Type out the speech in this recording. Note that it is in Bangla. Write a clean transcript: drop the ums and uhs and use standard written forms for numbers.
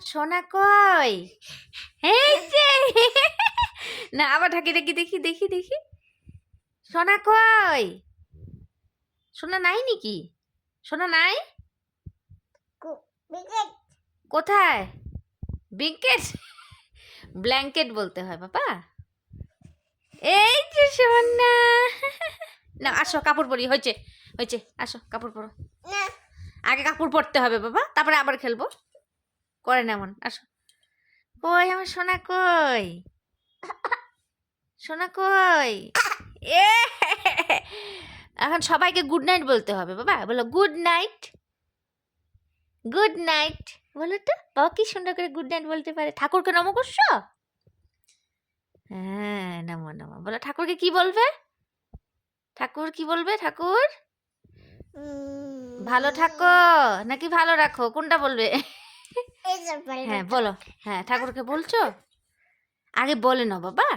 সোনা কই? এই যে না আবার ঢাকি দেখি দেখি দেখি দেখি সোনা কই? সোনা নাই নাকি? সোনা নাই? কোথায়? বিকেট ব্ল্যাঙ্কেট বলতে হয় বাবা। এই যে সোনা না আসো কাপড় পরি হয়েছে হয়েছে আসো কাপড় পরো। আগে কাপড় পরতে হবে বাবা, তারপরে আবার খেলবো। করে না এমন, আসো। কই আমার সোনা কই? সোনা কই? এ এখন সবাইকে গুড নাইট বলতে হবে বাবা, বলো গুড নাইট। গুড নাইট বলো তো, বাবা কি সুন্দর করে গুড নাইট বলতে পারে। ঠাকুরকে নমো করছো? হ্যাঁ নমো নমো বলো। ঠাকুরকে কি বলবে? ঠাকুর কি বলবে? ঠাকুর ভালো থাকো নাকি ভালো রাখো, কোনটা বলবে? হ্যাঁ বলো। হ্যাঁ ঠাকুরকে বলছো? আগে বলে নাও বাবা।